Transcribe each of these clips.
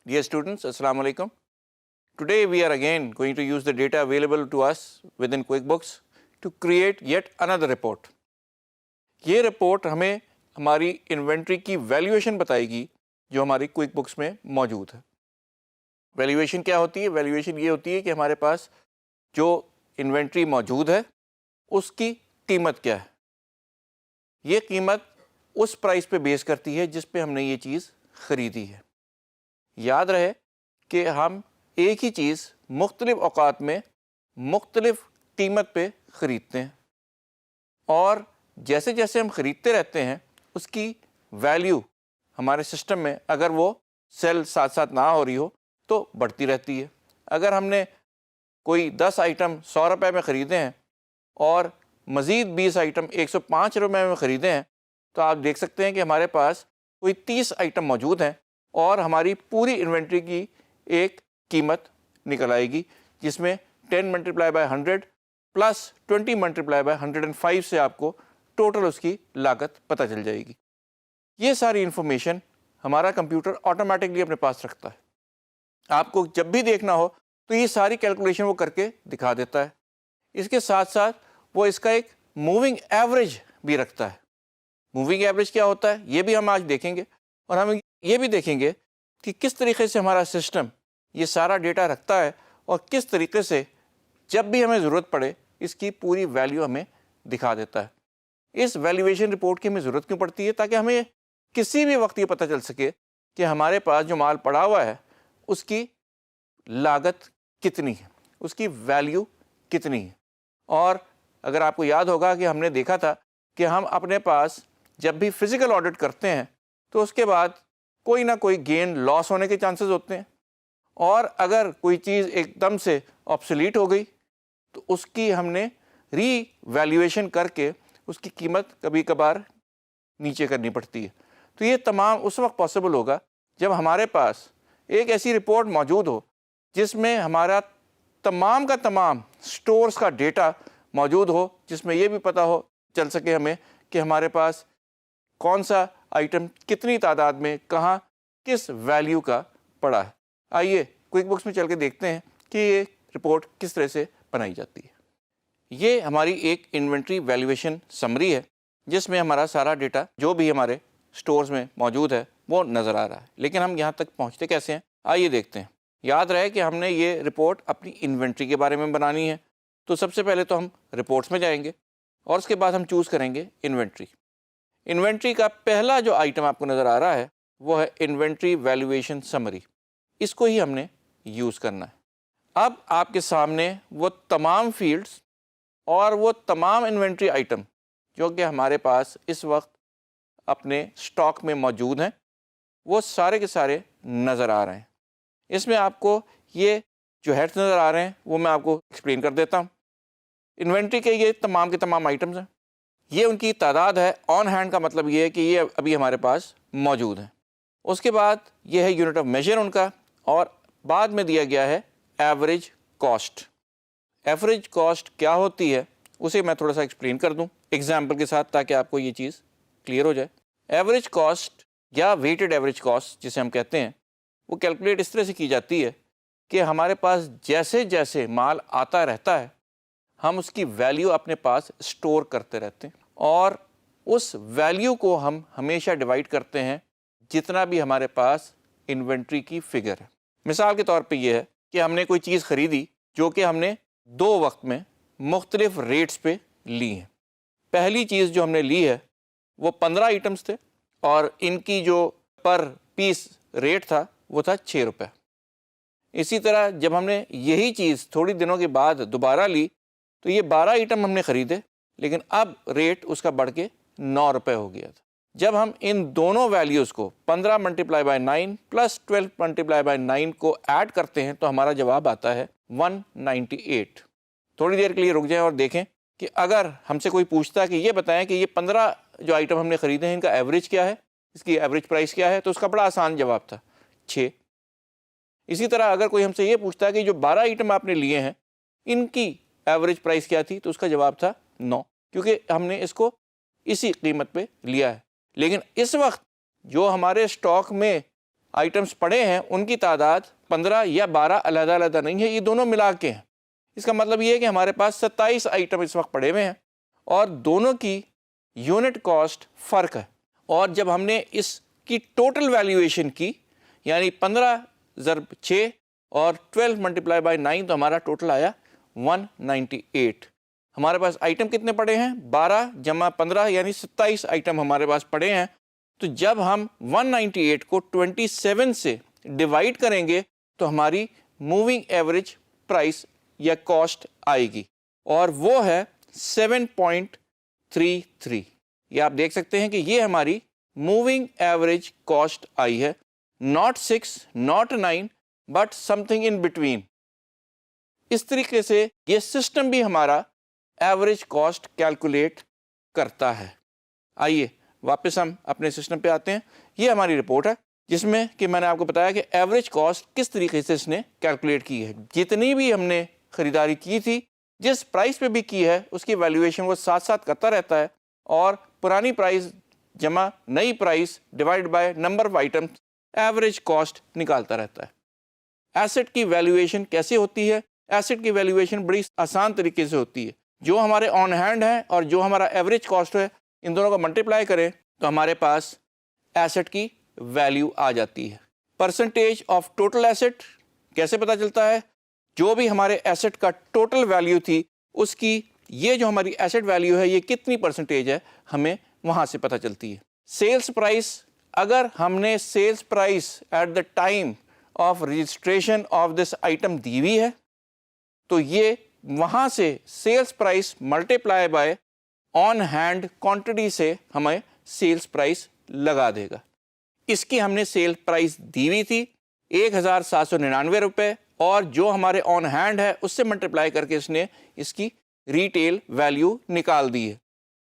Dear students, Assalamu alaikum. Today we are again going to use the data available to us within QuickBooks to create yet another report. یہ report ہمیں ہماری inventory کی valuation بتائے گی جو ہماری quick books میں موجود ہے. ویلیویشن کیا ہوتی ہے؟ ویلیویشن یہ ہوتی ہے کہ ہمارے پاس جو انوینٹری موجود ہے اس کی قیمت کیا ہے. یہ قیمت اس پرائس پہ بیس کرتی ہے جس پہ ہم نے یہ چیز خریدی ہے. یاد رہے کہ ہم ایک ہی چیز مختلف اوقات میں مختلف قیمت پہ خریدتے ہیں اور جیسے جیسے ہم خریدتے رہتے ہیں اس کی ویلیو ہمارے سسٹم میں اگر وہ سیل ساتھ ساتھ نہ ہو رہی ہو تو بڑھتی رہتی ہے. اگر ہم نے کوئی 10 آئٹم 100 روپے میں خریدے ہیں اور مزید 20 آئٹم 105 روپے میں خریدے ہیں تو آپ دیکھ سکتے ہیں کہ ہمارے پاس کوئی 30 آئٹم موجود ہیں اور ہماری پوری انوینٹری کی ایک قیمت نکل آئے گی جس میں 10 multiply by 100 plus 20 multiply by 105 سے آپ کو ٹوٹل اس کی لاگت پتہ چل جائے گی. یہ ساری انفارمیشن ہمارا کمپیوٹر آٹومیٹکلی اپنے پاس رکھتا ہے. آپ کو جب بھی دیکھنا ہو تو یہ ساری کیلکولیشن وہ کر کے دکھا دیتا ہے. اس کے ساتھ ساتھ وہ اس کا ایک موونگ ایوریج بھی رکھتا ہے. موونگ ایوریج کیا ہوتا ہے یہ بھی ہم آج دیکھیں گے اور ہم یہ بھی دیکھیں گے کہ کس طریقے سے ہمارا سسٹم یہ سارا ڈیٹا رکھتا ہے اور کس طریقے سے جب بھی ہمیں ضرورت پڑے اس کی پوری ویلیو ہمیں دکھا دیتا ہے. اس ویلیویشن رپورٹ کی ہمیں ضرورت کیوں پڑتی ہے؟ تاکہ ہمیں کسی بھی وقت یہ پتہ چل سکے کہ ہمارے پاس جو مال پڑا ہوا ہے اس کی لاگت کتنی ہے، اس کی ویلیو کتنی ہے. اور اگر آپ کو یاد ہوگا کہ ہم نے دیکھا تھا کہ ہم اپنے پاس جب بھی فزیکل آڈٹ کرتے ہیں تو اس کے بعد کوئی نہ کوئی گین لاس ہونے کے چانسز ہوتے ہیں اور اگر کوئی چیز ایک دم سے آبسولیٹ ہو گئی تو اس کی ہم نے ری ویلیویشن کر کے اس کی قیمت کبھی کبھار نیچے کرنی پڑتی ہے. تو یہ تمام اس وقت پاسبل ہوگا جب ہمارے پاس ایک ایسی رپورٹ موجود ہو جس میں ہمارا تمام کا تمام سٹورز کا ڈیٹا موجود ہو، جس میں یہ بھی پتہ ہو چل سکے ہمیں کہ ہمارے پاس کون سا آئٹم کتنی تعداد میں کہاں کس ویلیو کا پڑا ہے. آئیے کوئک بکس میں چل کے دیکھتے ہیں کہ یہ رپورٹ کس طرح سے بنائی جاتی ہے. یہ ہماری ایک انوینٹری ویلیویشن سمری ہے جس میں ہمارا سارا ڈیٹا جو بھی ہمارے سٹورز میں موجود ہے وہ نظر آ رہا ہے. لیکن ہم یہاں تک پہنچتے کیسے ہیں؟ آئیے دیکھتے ہیں. یاد رہے کہ ہم نے یہ رپورٹ اپنی انوینٹری کے بارے میں بنانی ہے تو سب سے پہلے تو ہم رپورٹس میں جائیں گے اور اس کے بعد ہم چوز کریں گے انوینٹری. انوینٹری کا پہلا جو آئٹم آپ کو نظر آ رہا ہے وہ ہے انوینٹری ویلیویشن سمری. اس کو ہی ہم نے یوز کرنا ہے. اب آپ کے سامنے وہ تمام فیلڈز اور وہ تمام انوینٹری آئٹم جو کہ ہمارے پاس اس وقت اپنے سٹاک میں موجود ہیں وہ سارے کے سارے نظر آ رہے ہیں. اس میں آپ کو یہ جو ہیڈز نظر آ رہے ہیں وہ میں آپ کو ایکسپلین کر دیتا ہوں. انوینٹری کے یہ تمام کے تمام آئٹمز ہیں. یہ ان کی تعداد ہے. آن ہینڈ کا مطلب یہ ہے کہ یہ ابھی ہمارے پاس موجود ہیں. اس کے بعد یہ ہے یونٹ آف میجر ان کا اور بعد میں دیا گیا ہے ایوریج کاسٹ. ایوریج کاسٹ کیا ہوتی ہے اسے میں تھوڑا سا ایکسپلین کر دوں ایگزامپل کے ساتھ تاکہ آپ کو یہ چیز کلیئر ہو جائے. ایوریج کاسٹ یا ویٹڈ ایوریج کاسٹ جسے ہم کہتے ہیں وہ کیلکولیٹ اس طرح سے کی جاتی ہے کہ ہمارے پاس جیسے جیسے مال آتا رہتا ہے ہم اس کی ویلیو اپنے پاس اسٹور کرتے رہتے ہیں اور اس ویلیو کو ہم ہمیشہ ڈیوائڈ کرتے ہیں جتنا بھی ہمارے پاس انوینٹری کی فگر ہے. مثال کے طور پہ یہ ہے کہ ہم نے کوئی چیز خریدی جو کہ ہم نے 2 وقت میں مختلف ریٹس پہ لی ہیں. پہلی چیز جو ہم نے لی ہے وہ 15 آئٹمس تھے اور ان کی جو پر پیس ریٹ تھا وہ تھا 6 روپے. اسی طرح جب ہم نے یہی چیز تھوڑی دنوں کے بعد دوبارہ لی تو یہ 12 آئٹم ہم نے خریدے لیکن اب ریٹ اس کا بڑھ کے 9 روپے ہو گیا تھا. جب ہم ان دونوں ویلیوز کو 15 multiply by 9 plus 12 multiply by 9 کو ایڈ کرتے ہیں تو ہمارا جواب آتا ہے 198. تھوڑی دیر کے لیے رک جائیں اور دیکھیں کہ اگر ہم سے کوئی پوچھتا ہے کہ یہ بتائیں کہ یہ 15 جو آئٹم ہم نے خریدے ہیں ان کا ایوریج کیا ہے، اس کی ایوریج پرائس کیا ہے، تو اس کا بڑا آسان جواب تھا 6. اسی طرح اگر کوئی ہم سے یہ پوچھتا ہے کہ جو 12 آئٹم آپ نے لیے ہیں ان کی ایوریج پرائس کیا تھی تو اس کا جواب تھا 9، کیونکہ ہم نے اس کو اسی قیمت پہ لیا ہے. لیکن اس وقت جو ہمارے اسٹاک میں آئٹمس پڑے ہیں ان کی تعداد 15 یا 12 علیحدہ علیحدہ نہیں ہے، یہ دونوں ملا کے ہیں. اس کا مطلب یہ ہے کہ ہمارے پاس 27 آئٹم اس وقت پڑے ہوئے ہیں اور دونوں کی یونٹ کاسٹ فرق ہے. اور جب ہم نے اس کی ٹوٹل ویلیویشن کی یعنی 15 ضرب 6 اور 12 ملٹیپلائی بائی 9 تو ہمارا ٹوٹل آیا 198. ہمارے پاس آئٹم کتنے پڑے ہیں؟ 12 جمع 15 یعنی 27 آئٹم ہمارے پاس پڑے ہیں. تو جب ہم 198 کو 27 سے ڈیوائڈ کریں گے تو ہماری موونگ ایوریج پرائس یا کاسٹ آئے گی اور وہ ہے 7.33. یہ آپ دیکھ سکتے ہیں کہ یہ ہماری موونگ ایوریج کاسٹ آئی ہے. Not 6 not 9 but something in between. اس طریقے سے یہ سسٹم بھی ہمارا ایوریج کاسٹ کیلکولیٹ کرتا ہے. آئیے واپس ہم اپنے سسٹم پہ آتے ہیں. یہ ہماری رپورٹ ہے جس میں کہ میں نے آپ کو بتایا کہ ایوریج کاسٹ کس طریقے سے اس نے کیلکولیٹ کی ہے. جتنی بھی ہم نے خریداری کی تھی جس پرائس پہ بھی کی ہے اس کی ویلیویشن وہ ساتھ ساتھ کرتا رہتا ہے اور پرانی پرائس جمع نئی price divide by number of item average cost نکالتا رہتا ہے. ایسٹ کی ویلیویشن کیسے ہوتی ہے؟ ایسٹ کی ویلیویشن بڑی آسان طریقے سے ہوتی ہے. جو ہمارے آن ہینڈ ہیں اور جو ہمارا ایوریج کاسٹ ہے ان دونوں کو ملٹیپلائی کریں تو ہمارے پاس ایسٹ کی ویلیو آ جاتی ہے. پرسنٹیج آف ٹوٹل ایسٹ کیسے پتہ چلتا ہے؟ جو بھی ہمارے ایسٹ کا ٹوٹل ویلیو تھی اس کی یہ جو ہماری ایسٹ ویلیو ہے یہ کتنی پرسنٹیج ہے ہمیں وہاں سے پتہ چلتی ہے. سیلز پرائس، اگر ہم نے sales price at the time of registration of this item دی ہوئی ہے تو یہ وہاں سے sales price multiply by on hand quantity سے ہمیں سیلز پرائس لگا دے گا. اس کی ہم نے سیل پرائس دی ہوئی تھی 1799 روپے اور جو ہمارے آن ہینڈ ہے اس سے ملٹیپلائی کر کے اس نے اس کی ریٹیل ویلیو نکال دی ہے.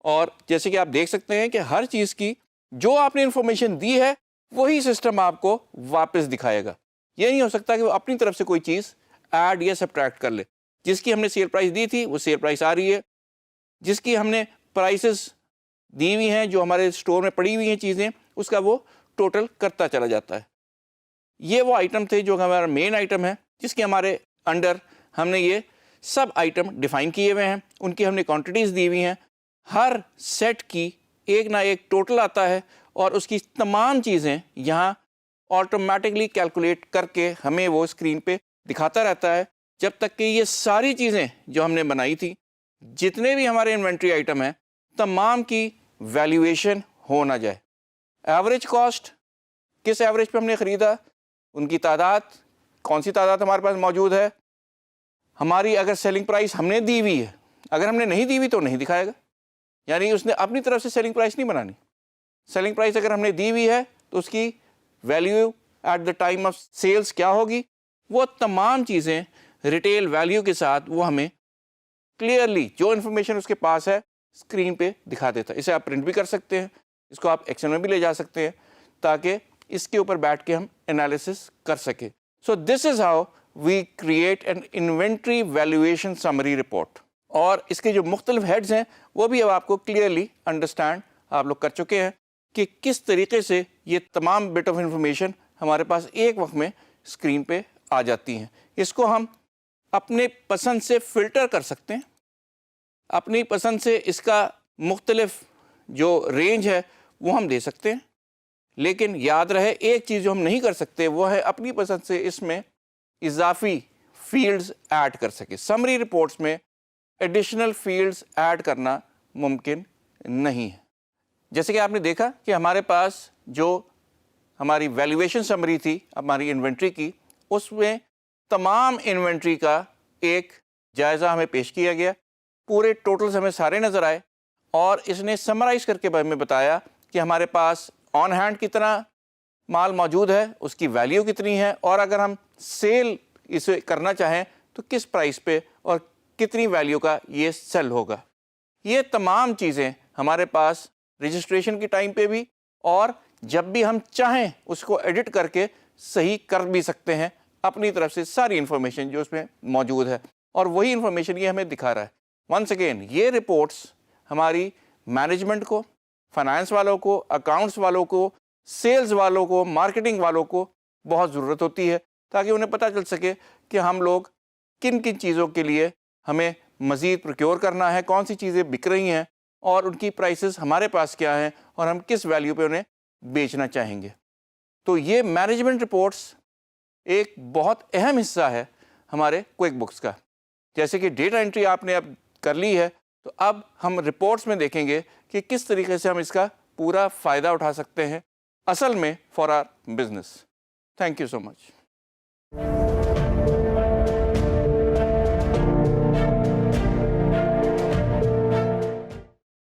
اور جیسے کہ آپ دیکھ سکتے ہیں کہ ہر چیز کی جو آپ نے انفارمیشن دی ہے وہی سسٹم آپ کو واپس دکھائے گا. یہ نہیں ہو سکتا کہ وہ اپنی طرف سے کوئی چیز ایڈ یا سبٹریکٹ کر لے. جس کی ہم نے سیل پرائس دی تھی وہ سیل پرائس آ رہی ہے، جس کی ہم نے پرائسز دی ہوئی ہیں جو ہمارے اسٹور میں پڑی ہوئی ہیں چیزیں اس کا وہ ٹوٹل کرتا چلا جاتا ہے. یہ وہ آئٹم تھے جو ہمارا مین آئٹم ہے جس کے ہمارے انڈر ہم نے یہ سب آئٹم ڈیفائن کیے ہوئے ہیں، ان کی ہم نے کوانٹٹیز دی ہوئی ہیں. ہر سیٹ کی ایک نہ ایک ٹوٹل آتا ہے اور اس کی تمام چیزیں یہاں آٹومیٹکلی کیلکولیٹ کر کے ہمیں وہ اسکرین پہ دکھاتا رہتا ہے جب تک کہ یہ ساری چیزیں جو ہم نے بنائی تھی جتنے بھی ہمارے انوینٹری آئٹم ہیں تمام کی ویلیویشن ہو نہ جائے. ایوریج کاسٹ، کس ایوریج پہ ہم نے خریدا، ان کی تعداد، کون سی تعداد ہمارے پاس موجود ہے. ہماری اگر سیلنگ پرائس ہم نے دی ہوئی ہے، اگر ہم نے نہیں دی ہوئی تو نہیں دکھائے گا. یعنی اس نے اپنی طرف سے سیلنگ پرائس نہیں بنانی. سیلنگ پرائس اگر ہم نے دی ہوئی ہے تو اس کی value at the time of sales کیا ہوگی، وہ تمام چیزیں ریٹیل ویلیو کے ساتھ وہ ہمیں کلیئرلی جو انفارمیشن اس کے پاس ہے اسکرین پہ دکھا دیتا ہے. اسے آپ پرنٹ بھی کر سکتے ہیں، اس کو آپ ایکسل میں بھی لے جا سکتے ہیں تاکہ اس کے اوپر بیٹھ کے ہم انالیسس کر سکیں. So this is how we create an inventory valuation summary report. اور اس کے جو مختلف ہیڈز ہیں وہ بھی اب آپ کو کلیئرلی انڈرسٹینڈ آپ لوگ کر چکے ہیں کہ کس طریقے سے یہ تمام بٹ آف انفارمیشن ہمارے پاس ایک وقت میں اسکرین پہ آ جاتی ہیں. اس کو ہم اپنے پسند سے فلٹر کر سکتے ہیں، اپنی پسند سے اس کا مختلف جو رینج ہے وہ ہم دے سکتے ہیں. لیکن یاد رہے ایک چیز جو ہم نہیں کر سکتے وہ ہے اپنی پسند سے اس میں اضافی فیلڈز ایڈ کر سکے. سمری رپورٹس میں ایڈیشنل فیلڈز ایڈ کرنا ممکن نہیں ہے. جیسے کہ آپ نے دیکھا کہ ہمارے پاس جو ہماری ویلیویشن سمری تھی ہماری انوینٹری کی، اس میں تمام انوینٹری کا ایک جائزہ ہمیں پیش کیا گیا. پورے ٹوٹلز ہمیں سارے نظر آئے اور اس نے سمرائز کر کے ہمیں بتایا کہ ہمارے پاس آن ہینڈ کتنا مال موجود ہے، اس کی ویلیو کتنی ہے، اور اگر ہم سیل اسے کرنا چاہیں تو کس پرائس پہ اور کتنی ویلیو کا یہ سیل ہوگا. یہ تمام چیزیں ہمارے پاس رجسٹریشن کی ٹائم پہ بھی اور جب بھی ہم چاہیں اس کو ایڈٹ کر کے صحیح کر بھی سکتے ہیں اپنی طرف سے ساری انفارمیشن جو اس میں موجود ہے، اور وہی انفارمیشن یہ ہمیں دکھا رہا ہے. ونس اگین یہ رپورٹس ہماری مینجمنٹ کو، فائنانس والوں کو، اکاؤنٹس والوں کو، سیلز والوں کو، مارکیٹنگ والوں کو بہت ضرورت ہوتی ہے تاکہ انہیں پتہ چل سکے کہ ہم لوگ کن کن چیزوں کے لیے ہمیں مزید پروکیور کرنا ہے، کون سی چیزیں بک رہی ہیں اور ان کی پرائسز ہمارے پاس کیا ہیں اور ہم کس ویلیو پہ انہیں بیچنا چاہیں گے۔ تو یہ مینجمنٹ رپورٹس ایک بہت اہم حصہ ہے ہمارے کوئک بکس کا۔ جیسے کہ ڈیٹا انٹری آپ نے اب کر لی ہے، تو اب ہم رپورٹس میں دیکھیں گے کہ کس طریقے سے ہم اس کا پورا فائدہ اٹھا سکتے ہیں اصل میں for our business. Thank you so much.